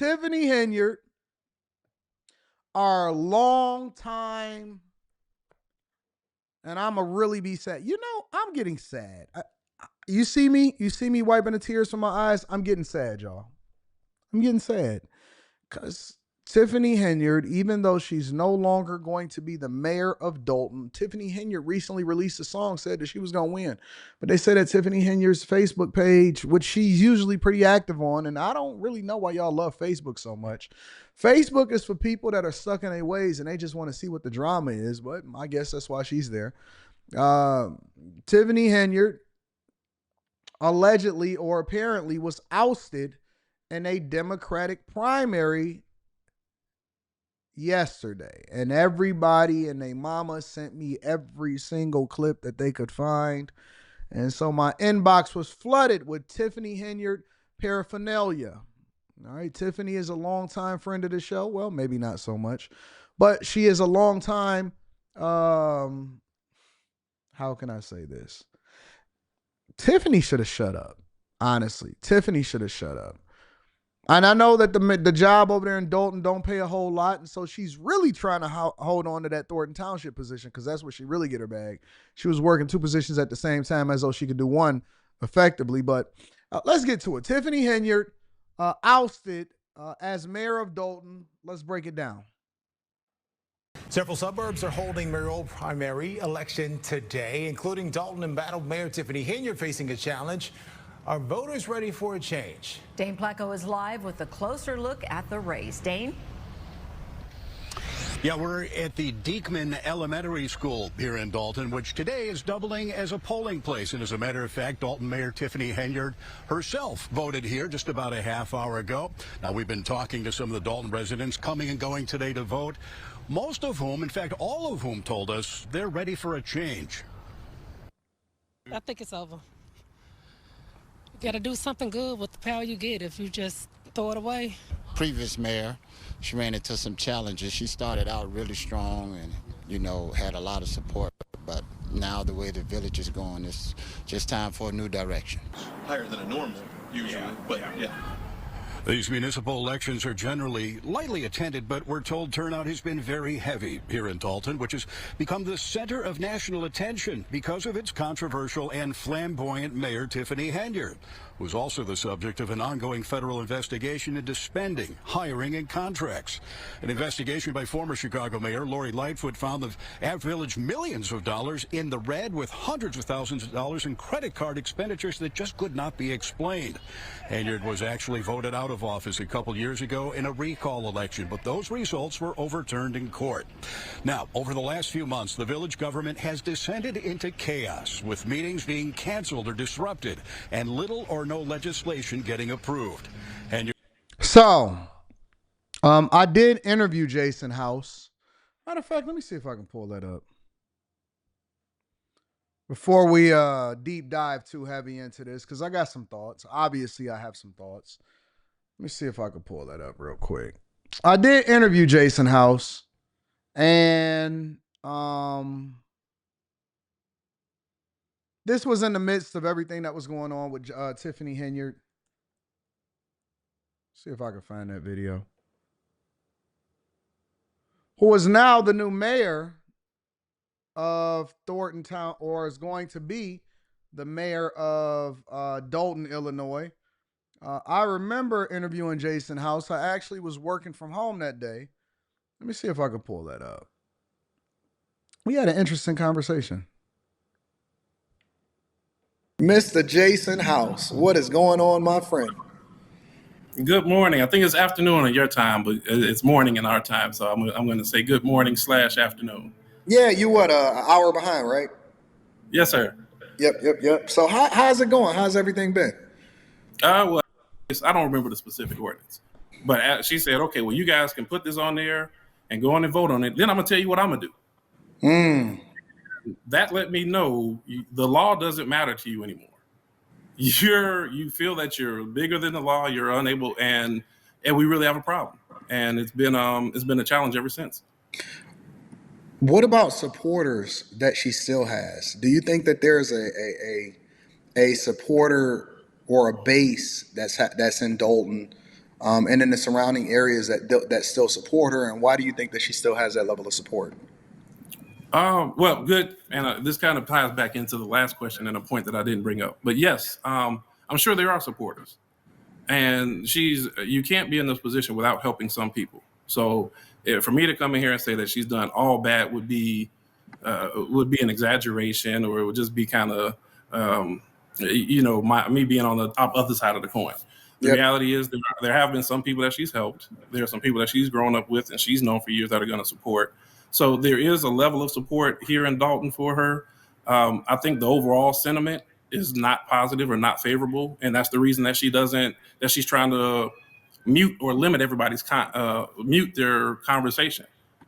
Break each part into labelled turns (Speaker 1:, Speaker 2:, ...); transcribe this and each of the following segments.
Speaker 1: Tiffany Henyard, our long time, and I'ma really be sad. You know, I'm getting sad. You see me? You see me wiping the tears from my eyes? I'm getting sad, y'all. I'm getting sad. Because Tiffany Henyard, even though she's no longer going to be the mayor of Dolton, Tiffany Henyard recently released a song, said that she was going to win. But they said that Tiffany Henyard's Facebook page, which she's usually pretty active on, and I don't really know why y'all love Facebook so much. Facebook is for people that are stuck in their ways and they just want to see what the drama is, but I guess that's why she's there. Tiffany Henyard allegedly or apparently was ousted in a Democratic primary yesterday. And everybody and their mama sent me every single clip that they could find. And so my inbox was flooded with Tiffany Henyard paraphernalia. All right, Tiffany is a longtime friend of the show. Well, maybe not so much, but she is a longtime, how can I say this? Tiffany should have shut up. Honestly, Tiffany should have shut up. And I know that the job over there in Dolton don't pay a whole lot, and so she's really trying to hold on to that Thornton Township position because that's where she really get her bag. She was working two positions at the same time as though she could do one effectively. But let's get to it. Tiffany Henyard ousted as mayor of Dolton. Let's break it down.
Speaker 2: Several suburbs are holding mayoral primary election today, including Dolton. Embattled Mayor Tiffany Henyard facing a challenge. Are voters ready for a change?
Speaker 3: Dane Placco is live with a closer look at the race. Dane?
Speaker 4: Yeah, we're at the Diekman Elementary School here in Dolton, which today is doubling as a polling place. And as a matter of fact, Dolton Mayor Tiffany Henyard herself voted here just about a half hour ago. Now, we've been talking to some of the Dolton residents coming and going today to vote, most of whom, in fact, all of whom told us they're ready for a change.
Speaker 5: I think it's over. You got to do something good with the power you get if you just throw it away.
Speaker 6: Previous mayor, she ran into some challenges. She started out really strong and, you know, had a lot of support. But now the way the village is going, it's just time for a new direction.
Speaker 7: Higher than a normal, usually, but yeah.
Speaker 4: These municipal elections are generally lightly attended, but we're told turnout has been very heavy here in Dolton, which has become the center of national attention because of its controversial and flamboyant mayor, Tiffany Henyard, who's also the subject of an ongoing federal investigation into spending, hiring, and contracts. An investigation by former Chicago Mayor Lori Lightfoot found the Ave Village millions of dollars in the red, with hundreds of thousands of dollars in credit card expenditures that just could not be explained. Henyard was actually voted out of office a couple years ago in a recall election, but those results were overturned in court. Now, over the last few months, the village government has descended into chaos, with meetings being canceled or disrupted and little or no legislation getting approved. And
Speaker 1: So, I did interview Jason House. Matter of fact, let me see if I can pull that up before we deep dive too heavy into this, because I got some thoughts. Obviously, I have some thoughts. Let me see if I can pull that up real quick. I did interview Jason House, and this was in the midst of everything that was going on with Tiffany Henyard. See if I can find that video. Who is now the new mayor of Thornton Town, or is going to be the mayor of Dolton, Illinois. I remember interviewing Jason House. I actually was working from home that day. Let me see if I can pull that up. We had an interesting conversation. Mr. Jason House, what is going on, my friend?
Speaker 8: Good morning. I think it's afternoon in your time, but it's morning in our time. So I'm going to say good morning / afternoon.
Speaker 1: Yeah, you what, an hour behind, right?
Speaker 8: Yes, sir.
Speaker 1: Yep. So how's it going? How's everything been?
Speaker 8: Well, I don't remember the specific ordinance, but she said, okay, well, you guys can put this on there and go on and vote on it. Then I'm going to tell you what I'm going to do. That let me know the law doesn't matter to you anymore. You feel that you're bigger than the law. You're unable, and we really have a problem. And it's been a challenge ever since.
Speaker 1: What about supporters that she still has? Do you think that there's a supporter or a base that's in Dolton and in the surrounding areas that still support her? And why do you think that she still has that level of support?
Speaker 8: Well, good. And this kind of ties back into the last question and a point that I didn't bring up. But yes, I'm sure there are supporters. And you can't be in this position without helping some people. So for me to come in here and say that she's done all bad would be an exaggeration, or it would just be kind of, me being on the other side of the coin. The reality is there have been some people that she's helped. There are some people that she's grown up with and she's known for years that are going to support. So there is a level of support here in Dolton for her. I think the overall sentiment is not positive or not favorable, and that's the reason that she's trying to mute or limit everybody's mute their conversation.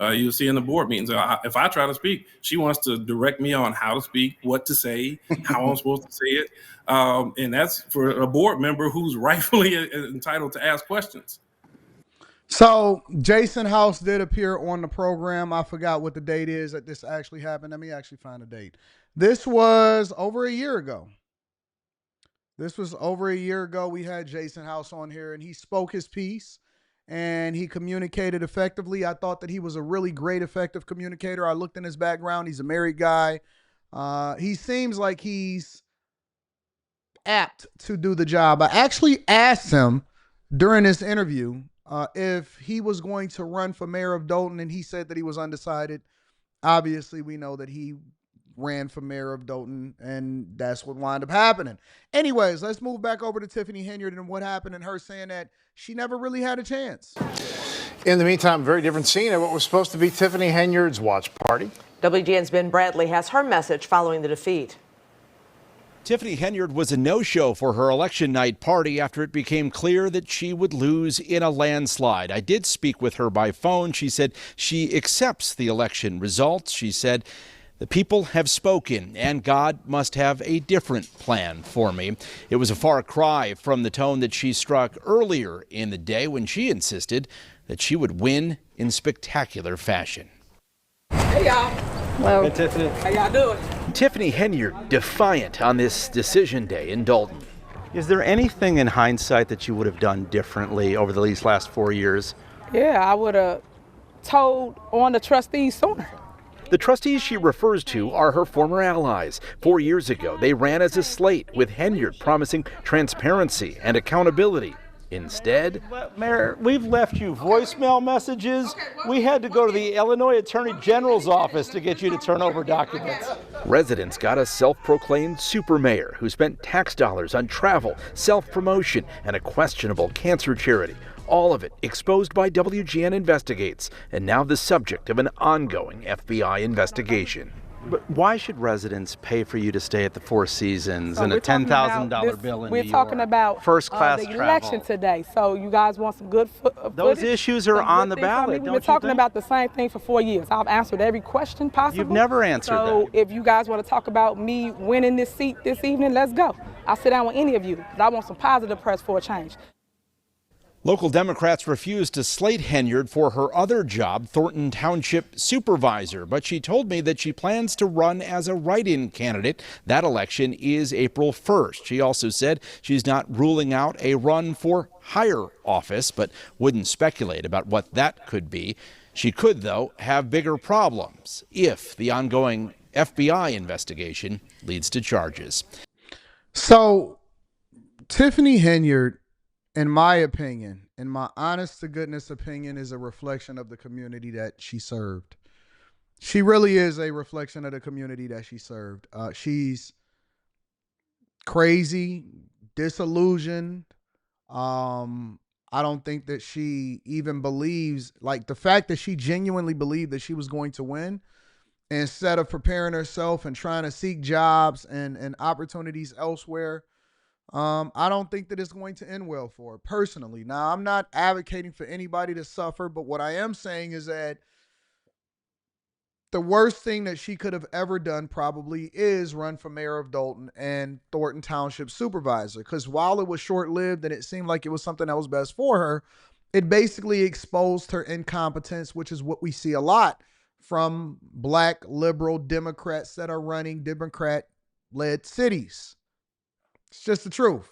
Speaker 8: You'll see in the board meetings, if I try to speak, she wants to direct me on how to speak, what to say, how I'm supposed to say it. And that's for a board member who's rightfully entitled to ask questions.
Speaker 1: So Jason House did appear on the program. I forgot what the date is that this actually happened. Let me actually find a date. This was over a year ago. We had Jason House on here, and he spoke his piece, and he communicated effectively. I thought that he was a really great, effective communicator. I looked in his background. He's a married guy. He seems like he's apt to do the job. I actually asked him during this interview if he was going to run for mayor of Dolton, and he said that he was undecided. Obviously, we know that he ran for mayor of Dolton, and that's what wound up happening. Anyways, let's move back over to Tiffany Henyard and what happened, and her saying that she never really had a chance.
Speaker 9: In the meantime, very different scene at what was supposed to be Tiffany Henyard's watch party.
Speaker 10: WGN's Ben Bradley has her message following the defeat.
Speaker 11: Tiffany Henyard was a no-show for her election night party after it became clear that she would lose in a landslide. I did speak with her by phone. She said she accepts the election results. She said, "The people have spoken, and God must have a different plan for me." It was a far cry from the tone that she struck earlier in the day when she insisted that she would win in spectacular fashion.
Speaker 12: Hey, y'all.
Speaker 11: Hello. Hey, Tiffany.
Speaker 12: How y'all doing?
Speaker 11: Tiffany Henyard defiant on this decision day in Dolton. Is there anything in hindsight that you would have done differently over these last 4 years?
Speaker 12: Yeah, I would have told on the trustees sooner.
Speaker 11: The trustees she refers to are her former allies. 4 years ago, they ran as a slate, with Henyard promising transparency and accountability. Instead,
Speaker 13: Mayor, we've left you voicemail messages. We had to go to the Illinois Attorney General's office to get you to turn over documents.
Speaker 11: residents got a self-proclaimed super mayor who spent tax dollars on travel, self-promotion, and a questionable cancer charity. All of it exposed by WGN Investigates, and now the subject of an ongoing FBI investigation.
Speaker 13: But why should residents pay for you to stay at the Four Seasons and a $10,000 bill in New York?
Speaker 12: We're talking about
Speaker 13: first-class
Speaker 12: the election today, so you guys want some good
Speaker 13: Those issues are on the ballot,
Speaker 12: We've been talking about the same thing for 4 years. I've answered every question possible.
Speaker 13: You've never answered that.
Speaker 12: So if you guys want to talk about me winning this seat this evening, let's go. I'll sit down with any of you, but I want some positive press for a change.
Speaker 11: Local Democrats refused to slate Henyard for her other job, Thornton Township Supervisor, but she told me that she plans to run as a write-in candidate. That election is April 1st. She also said she's not ruling out a run for higher office, but wouldn't speculate about what that could be. She could, though, have bigger problems if the ongoing FBI investigation leads to charges.
Speaker 1: So, Tiffany Henyard, in my opinion, in my honest to goodness opinion, is a reflection of the community that she served. She really is a reflection of the community that she served. She's crazy, disillusioned. I don't think that she even believes, like the fact that she genuinely believed that she was going to win, instead of preparing herself and trying to seek jobs and opportunities elsewhere. I don't think that it's going to end well for her personally. Now, I'm not advocating for anybody to suffer, but what I am saying is that the worst thing that she could have ever done probably is run for mayor of Dolton and Thornton Township Supervisor, because while it was short-lived and it seemed like it was something that was best for her, it basically exposed her incompetence, which is what we see a lot from black liberal Democrats that are running Democrat-led cities. It's just the truth.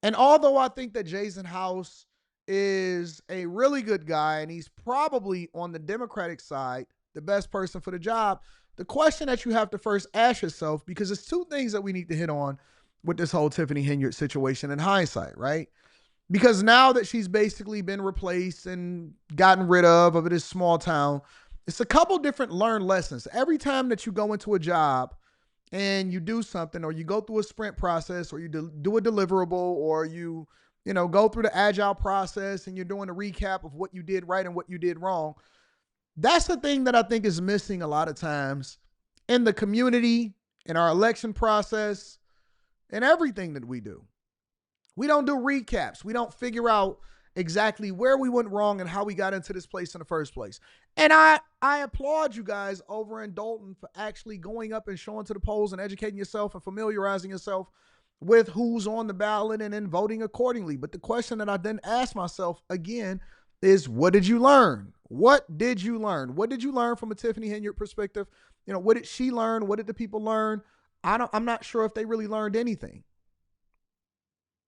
Speaker 1: And although I think that Jason House is a really good guy, and he's probably on the Democratic side, the best person for the job. The question that you have to first ask yourself, because it's two things that we need to hit on with this whole Tiffany Henyard situation in hindsight, right? Because now that she's basically been replaced and gotten rid of this small town, it's a couple different learned lessons. Every time that you go into a job and you do something, or you go through a sprint process, or you do a deliverable, or you go through the agile process and you're doing a recap of what you did right and what you did wrong. That's the thing that I think is missing a lot of times in the community, in our election process, and everything that we do. We don't do recaps. We don't figure out exactly where we went wrong and how we got into this place in the first place. And I applaud you guys over in Dolton for actually going up and showing to the polls and educating yourself and familiarizing yourself with who's on the ballot and then voting accordingly. But the question that I then ask myself again is, what did you learn? What did you learn? What did you learn from a Tiffany Henyard perspective? What did she learn? What did the people learn? I'm not sure if they really learned anything.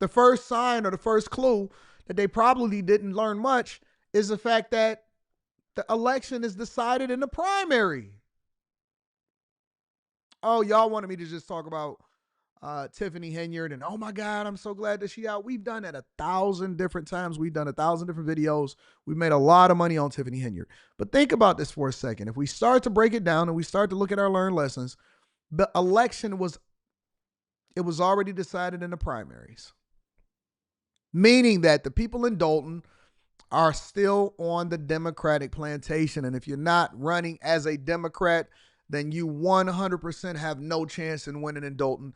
Speaker 1: The first sign or the first clue that they probably didn't learn much is the fact that the election is decided in the primary. Oh, y'all wanted me to just talk about Tiffany Henyard and, oh my God, I'm so glad that she out. We've done it 1,000 different times. We've done 1,000 different videos. We've made a lot of money on Tiffany Henyard. But think about this for a second. If we start to break it down and we start to look at our learned lessons, the election was already decided in the primaries. Meaning that the people in Dolton are still on the Democratic plantation. And if you're not running as a Democrat, then you 100% have no chance in winning in Dolton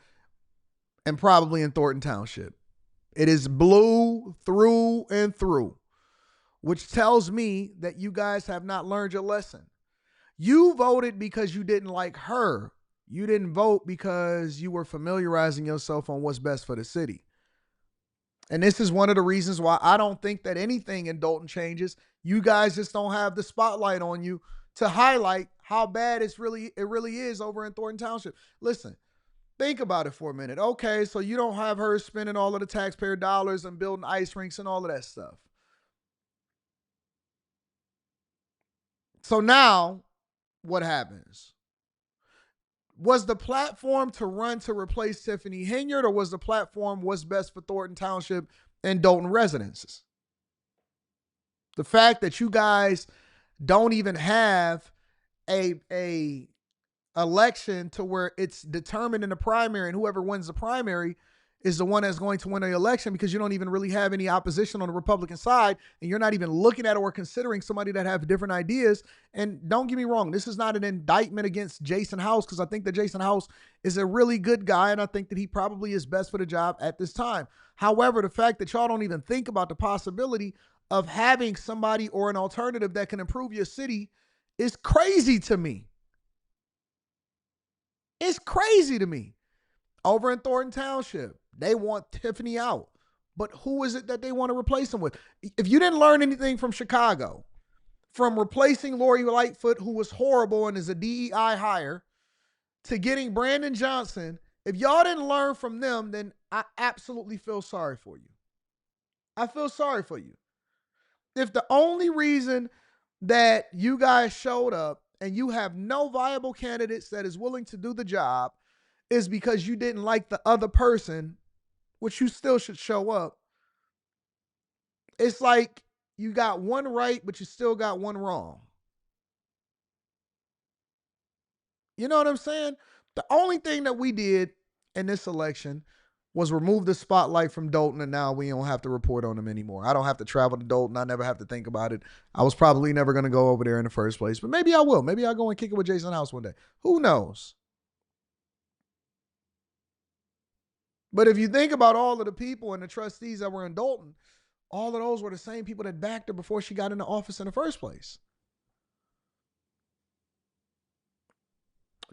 Speaker 1: and probably in Thornton Township. It is blue through and through, which tells me that you guys have not learned your lesson. You voted because you didn't like her. You didn't vote because you were familiarizing yourself on what's best for the city. And this is one of the reasons why I don't think that anything in Dolton changes. You guys just don't have the spotlight on you to highlight how bad it really is over in Thornton Township. Listen, think about it for a minute. Okay, so you don't have her spending all of the taxpayer dollars and building ice rinks and all of that stuff. So now, what happens? Was the platform to run to replace Tiffany Henyard, or was the platform what's best for Thornton Township and Dolton residents? The fact that you guys don't even have a election to where it's determined in the primary and whoever wins the primary is the one that's going to win the election, because you don't even really have any opposition on the Republican side, and you're not even looking at or considering somebody that have different ideas. And don't get me wrong, this is not an indictment against Jason House, because I think that Jason House is a really good guy, and I think that he probably is best for the job at this time. However, the fact that y'all don't even think about the possibility of having somebody or an alternative that can improve your city is crazy to me. It's crazy to me. Over in Thornton Township, they want Tiffany out. But who is it that they want to replace him with? If you didn't learn anything from Chicago, from replacing Lori Lightfoot, who was horrible and is a DEI hire, to getting Brandon Johnson, if y'all didn't learn from them, then I absolutely feel sorry for you. I feel sorry for you. If the only reason that you guys showed up and you have no viable candidates that is willing to do the job is because you didn't like the other person, which you still should show up, it's like you got one right, but you still got one wrong. You know what I'm saying? The only thing that we did in this election was remove the spotlight from Dolton, and now we don't have to report on them anymore. I don't have to travel to Dolton. I never have to think about it. I was probably never going to go over there in the first place, but maybe I will. Maybe I'll go and kick it with Jason House one day. Who knows? But if you think about all of the people and the trustees that were in Dolton, all of those were the same people that backed her before she got into office in the first place.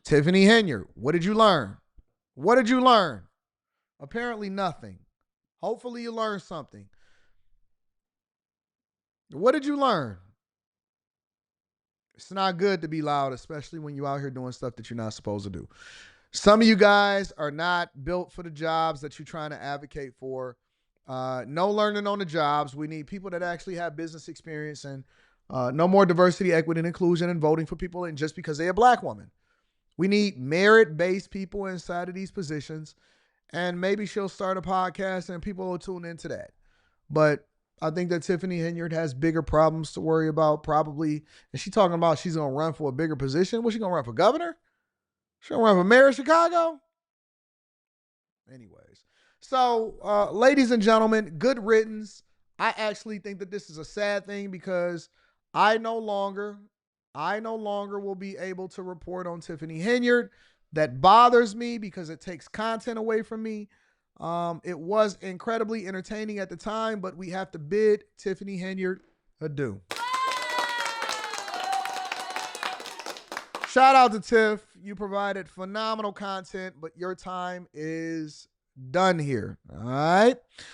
Speaker 1: Tiffany Henyard, what did you learn? What did you learn? Apparently nothing. Hopefully you learned something. What did you learn? It's not good to be loud, especially when you're out here doing stuff that you're not supposed to do. Some of you guys are not built for the jobs that you're trying to advocate for. No learning on the jobs. We need people that actually have business experience, and no more diversity, equity, and inclusion and voting for people and just because they're a black woman. We need merit-based people inside of these positions, and maybe she'll start a podcast and people will tune into that. But I think that Tiffany Henyard has bigger problems to worry about probably. And she's talking about she's going to run for a bigger position. What's she going to run for, governor? She's going to run for mayor of Chicago? Anyways. So, ladies and gentlemen, good riddance. I actually think that this is a sad thing because I no longer will be able to report on Tiffany Henyard. That bothers me because it takes content away from me. It was incredibly entertaining at the time, but we have to bid Tiffany Henyard adieu. Shout out to Tiff. You provided phenomenal content, but your time is done here. All right.